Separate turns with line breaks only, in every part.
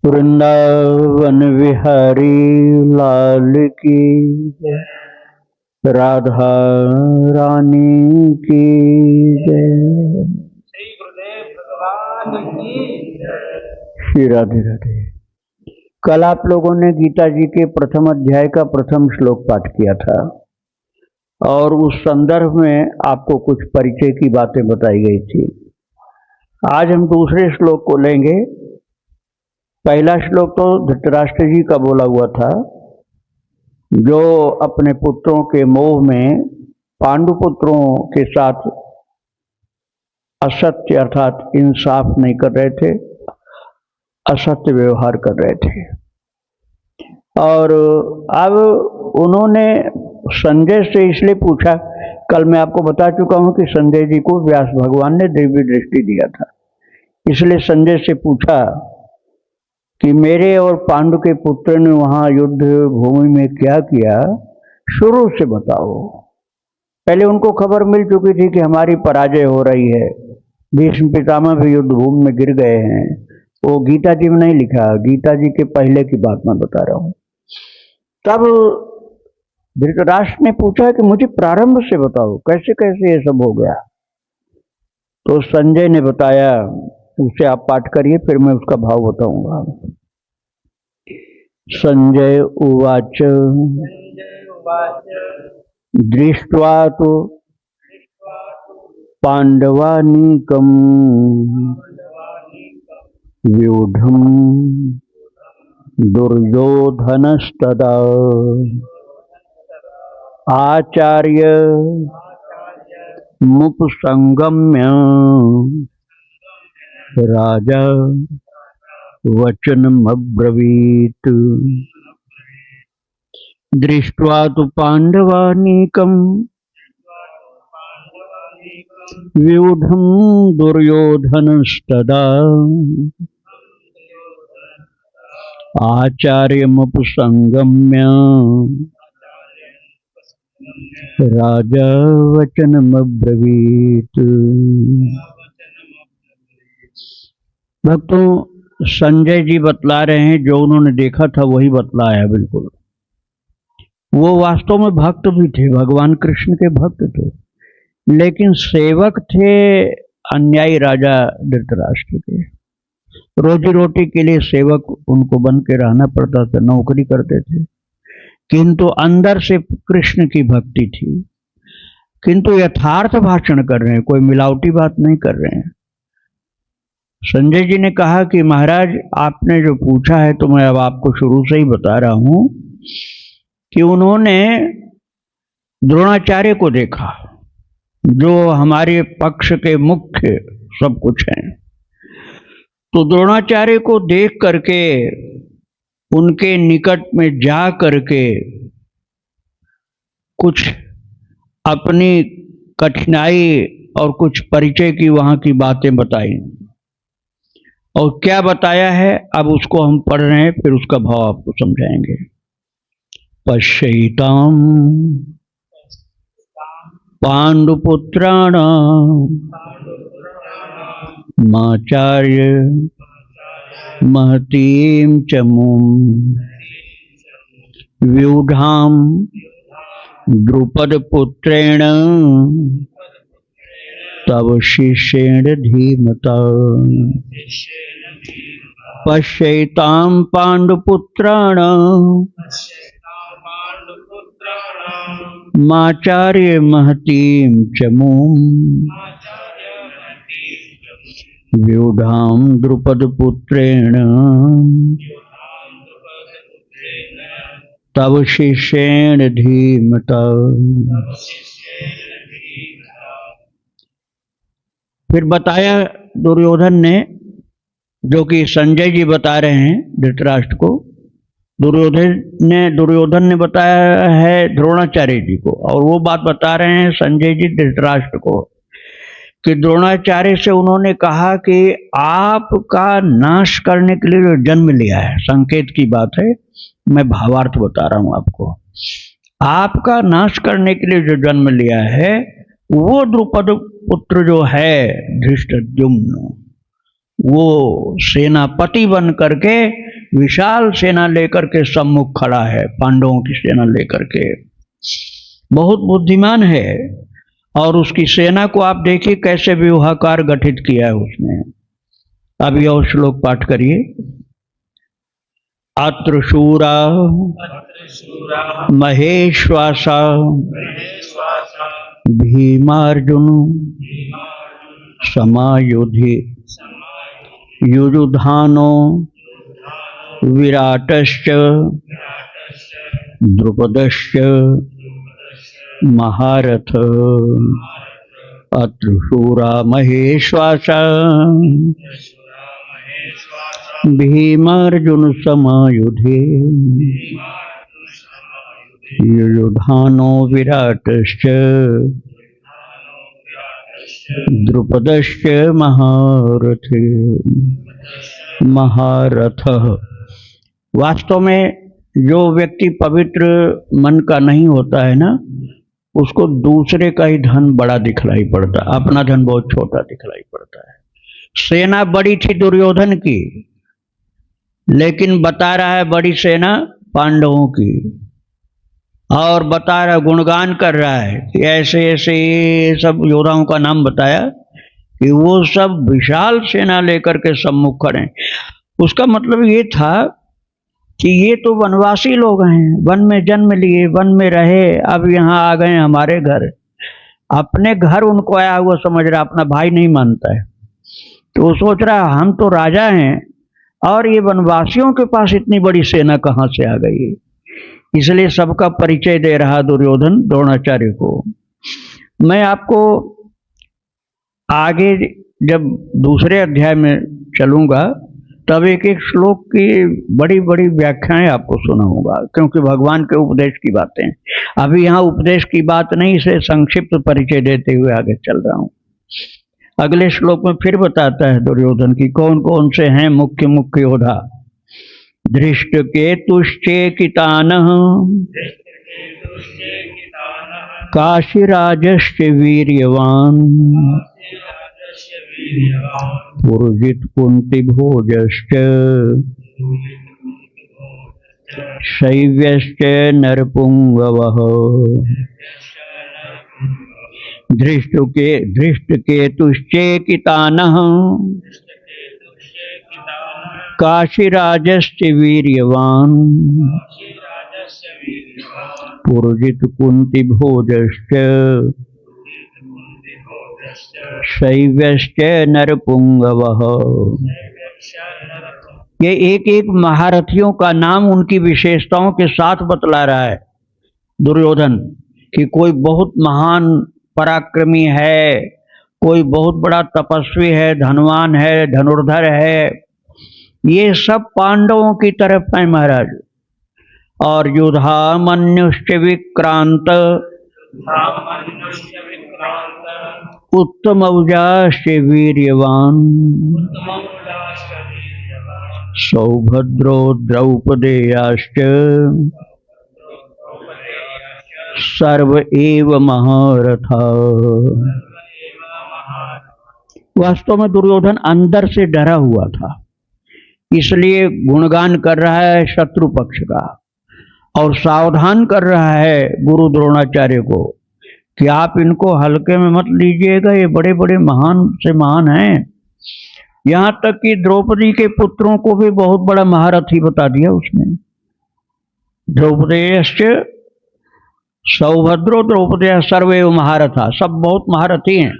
वृंदावन विहारी लाल की जय, राधा रानी की जय,
श्री गुरुदेव भगवान की जय।
श्री राधे राधे। कल आप लोगों ने गीता जी के प्रथम अध्याय का प्रथम श्लोक पाठ किया था और उस संदर्भ में आपको कुछ परिचय की बातें बताई गई थी। आज हम दूसरे श्लोक को लेंगे। पहला श्लोक तो धृतराष्ट्र जी का बोला हुआ था, जो अपने पुत्रों के मोह में पांडुपुत्रों के साथ असत्य अर्थात इंसाफ नहीं कर रहे थे, असत्य व्यवहार कर रहे थे। और अब उन्होंने संजय से इसलिए पूछा, कल मैं आपको बता चुका हूं कि संजय जी को व्यास भगवान ने दिव्य दृष्टि दिया था, इसलिए संजय से पूछा कि मेरे और पांडु के पुत्र ने वहां युद्ध भूमि में क्या किया, शुरू से बताओ। पहले उनको खबर मिल चुकी थी कि हमारी पराजय हो रही है, भीष्म पितामह भी युद्ध भूमि में गिर गए हैं। वो गीता जी में नहीं लिखा, गीता जी के पहले की बात मैं बता रहा हूं। तब धृतराष्ट्र ने पूछा कि मुझे प्रारंभ से बताओ, कैसे कैसे ये सब हो गया। तो संजय ने बताया, उसे आप पाठ करिए, फिर मैं उसका भाव बताऊंगा। संजय उवाच दृष्ट्वा तो पांडवानीकम व्यूढ़म दुर्योधनस्तदा आचार्य मुपसंगम्य राजा वचनमब्रवीत्। दृष्ट्वा तु पांडवानीकं व्यूढ़ं दुर्योधनस्तदा आचार्यमुपसंगम्य राजा वचनमब्रवीत्। भक्तों, संजय जी बतला रहे हैं, जो उन्होंने देखा था वही बतलाया। बिल्कुल वो वास्तव में भक्त भी थे, भगवान कृष्ण के भक्त थे, लेकिन सेवक थे अन्यायी राजा धृतराष्ट्र के। रोजी रोटी के लिए सेवक उनको बन के रहना पड़ता था, नौकरी करते थे, किंतु अंदर से कृष्ण की भक्ति थी। किंतु यथार्थ भाषण कर रहे हैं, कोई मिलावटी बात नहीं कर रहे हैं। संजय जी ने कहा कि महाराज, आपने जो पूछा है तो मैं अब आपको शुरू से ही बता रहा हूं कि उन्होंने द्रोणाचार्य को देखा, जो हमारे पक्ष के मुख्य सब कुछ हैं। तो द्रोणाचार्य को देख करके, उनके निकट में जा करके कुछ अपनी कठिनाई और कुछ परिचय की वहां की बातें बताई। और क्या बताया है अब उसको हम पढ़ रहे हैं, फिर उसका भाव आपको समझाएंगे। पश्यैताम पांडुपुत्राणाम माचार्य महतीम चमूम व्यूढ़ाम द्रुपद पुत्रेण तव शिष्येण धीमता। पश्यैताम पांडुपुत्राणाम माचार्य महतीम चमूम व्यूढ़ाम द्रुपद पुत्रेण तव शिष्येण धीमता। फिर बताया दुर्योधन ने, जो कि संजय जी बता रहे हैं धृतराष्ट्र को। दुर्योधन ने बताया है द्रोणाचार्य जी को, और वो बात बता रहे हैं संजय जी धृतराष्ट्र को कि द्रोणाचार्य से उन्होंने कहा कि आपका नाश करने के लिए जो जन्म लिया है, संकेत की बात है, मैं भावार्थ बता रहा हूं आपको। आपका नाश करने के लिए जो जन्म लिया है वो द्रुपद पुत्र जो है धृष्टद्युम्न, वो सेनापति बन करके विशाल सेना लेकर के सम्मुख खड़ा है, पांडवों की सेना लेकर के। बहुत बुद्धिमान है। और उसकी सेना को आप देखिए कैसे व्यूहाकार गठित किया है उसने। अब यह श्लोक पाठ करिए। अत्र शूरा महेश्वासा भीमार्जुन समायुधि युयुधानो विराटश्च द्रुपदश्च महारथ। अत्र शूरा महेश्वासा भीमार्जुन समायुधे युयुधानो विराटश्च द्रुपदश्च महारथे। महारथ। वास्तव में जो व्यक्ति पवित्र मन का नहीं होता है ना, उसको दूसरे का ही धन बड़ा दिखलाई पड़ता है, अपना धन बहुत छोटा दिखलाई पड़ता है। सेना बड़ी थी दुर्योधन की, लेकिन बता रहा है बड़ी सेना पांडवों की, और बता रहा, गुणगान कर रहा है कि ऐसे ऐसे ये सब योद्धाओं का नाम बताया कि वो सब विशाल सेना लेकर के सम्मुख खड़े। उसका मतलब ये था कि ये तो वनवासी लोग हैं, वन में जन्म लिए, वन में रहे, अब यहाँ आ गए हमारे घर। अपने घर उनको आया हुआ समझ रहा, अपना भाई नहीं मानता है। तो वो सोच रहा हम तो राजा हैं और ये वनवासियों के पास इतनी बड़ी सेना कहाँ से आ गई। इसलिए सबका परिचय दे रहा दुर्योधन द्रोणाचार्य को। मैं आपको आगे जब दूसरे अध्याय में चलूंगा तब एक एक श्लोक की बड़ी बड़ी व्याख्याएं आपको सुनाऊंगा, क्योंकि भगवान के उपदेश की बातें। अभी यहाँ उपदेश की बात नहीं, इसे संक्षिप्त परिचय देते हुए आगे चल रहा हूँ। अगले श्लोक में फिर बताता है दुर्योधन की कौन कौन से हैं मुख्य मुख्य योद्धा। धृष्टकेतुश्चेकितानः काशीराजश्च वीर्यवान् पुरुजित कुंतीभोजश्च शैव्यश्च नरपुंगवः। धृष्टकेतुश्चेकितानः काशीराजश्च वीर्यवान् पुरुजित कुंतीभोजश्च शैव्यश्च नरपुंगवः। ये एक एक महारथियों का नाम उनकी विशेषताओं के साथ बतला रहा है दुर्योधन कि कोई बहुत महान पराक्रमी है, कोई बहुत बड़ा तपस्वी है, धनवान है, धनुर्धर है। ये सब पांडवों की तरफ है महाराज। और युधामन्युश्च विक्रांत उत्तमौजाश्च वीर्यवान् सौभद्रो द्रौपदेयाश्च सर्व एव महारथा। वास्तव में दुर्योधन अंदर से डरा हुआ था, इसलिए गुणगान कर रहा है शत्रु पक्ष का और सावधान कर रहा है गुरु द्रोणाचार्य को कि आप इनको हल्के में मत लीजिएगा, ये बड़े बड़े महान से महान हैं। यहाँ तक कि द्रौपदी के पुत्रों को भी बहुत बड़ा महारथी बता दिया उसने। द्रौपदेयश्च सौभद्रो द्रौपदेय सर्वैव महारथा, सब बहुत महारथी हैं।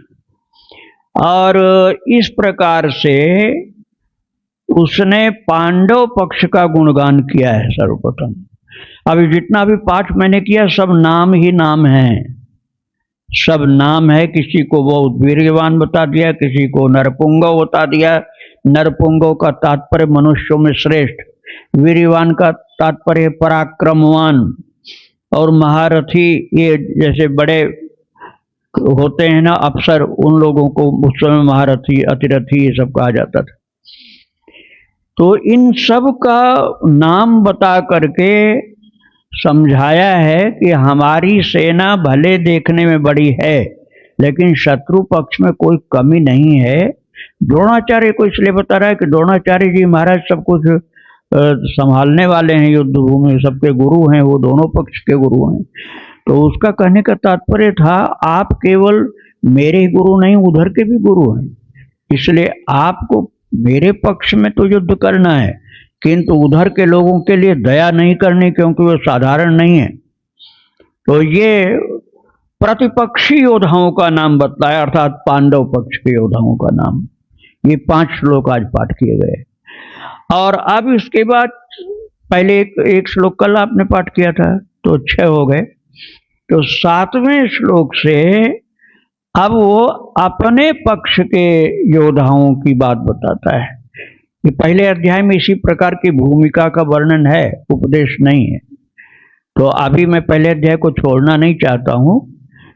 और इस प्रकार से उसने पांडव पक्ष का गुणगान किया है सर्वप्रथम। अभी जितना भी पाठ मैंने किया सब नाम ही नाम है, सब नाम है। किसी को बहुत वीर्यवान बता दिया, किसी को नरपुंगव बता दिया। नरपुंगव का तात्पर्य मनुष्यों में श्रेष्ठ, वीर्यवान का तात्पर्य पराक्रमवान, और महारथी ये जैसे बड़े होते हैं ना अफसर, उन लोगों को उस समय महारथी अतिरथी ये सब कहा जाता था। तो इन सब का नाम बता करके समझाया है कि हमारी सेना भले देखने में बड़ी है लेकिन शत्रु पक्ष में कोई कमी नहीं है। द्रोणाचार्य को इसलिए बता रहा है कि द्रोणाचार्य जी महाराज सब कुछ संभालने वाले हैं युद्ध भूमि, सबके गुरु हैं, वो दोनों पक्ष के गुरु हैं। तो उसका कहने का तात्पर्य था आप केवल मेरे ही गुरु नहीं, उधर के भी गुरु हैं, इसलिए आपको मेरे पक्ष में तो युद्ध करना है, किंतु उधर के लोगों के लिए दया नहीं करनी, क्योंकि वो साधारण नहीं है। तो ये प्रतिपक्षी योद्धाओं का नाम बताया, अर्थात पांडव पक्ष के योद्धाओं का नाम। ये 5 श्लोक आज पाठ किए गए। और अब इसके बाद पहले एक श्लोक कल आपने पाठ किया था, तो 6 हो गए। तो 7वें श्लोक से अब वो अपने पक्ष के योद्धाओं की बात बताता है। ये पहले अध्याय में इसी प्रकार की भूमिका का वर्णन है, उपदेश नहीं है। तो अभी मैं पहले अध्याय को छोड़ना नहीं चाहता हूं,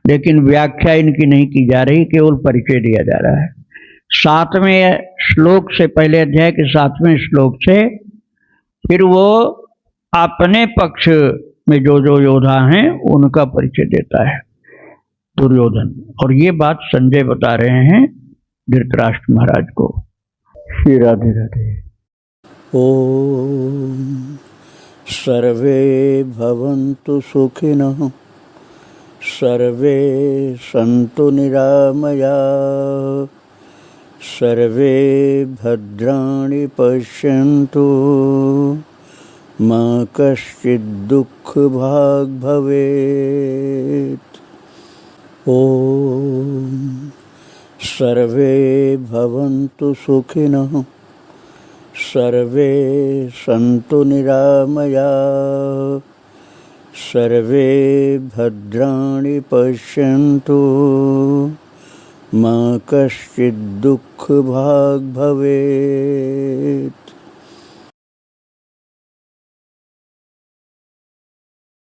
लेकिन व्याख्या इनकी नहीं की जा रही, केवल परिचय दिया जा रहा है। 7वें श्लोक से, पहले अध्याय के 7वें श्लोक से फिर वो अपने पक्ष में जो जो योद्धा हैं उनका परिचय देता है, दुर्योधन। और ये बात संजय बता रहे हैं धृतराष्ट्र महाराज को। श्री राधे राधे।
ओम सर्वे भवन्तु सुखिनः, सर्वे सन्तु निरामया, सर्वे भद्राणि पश्यन्तु, मा कश्चित् दुःखभाग् भवेत्। ओम सर्वे भवन्तु सुखिनः, सर्वे सन्तु निरामया, सर्वे भद्राणि पश्यन्तु, मा कश्चित् दुःखभाग् भवेत्।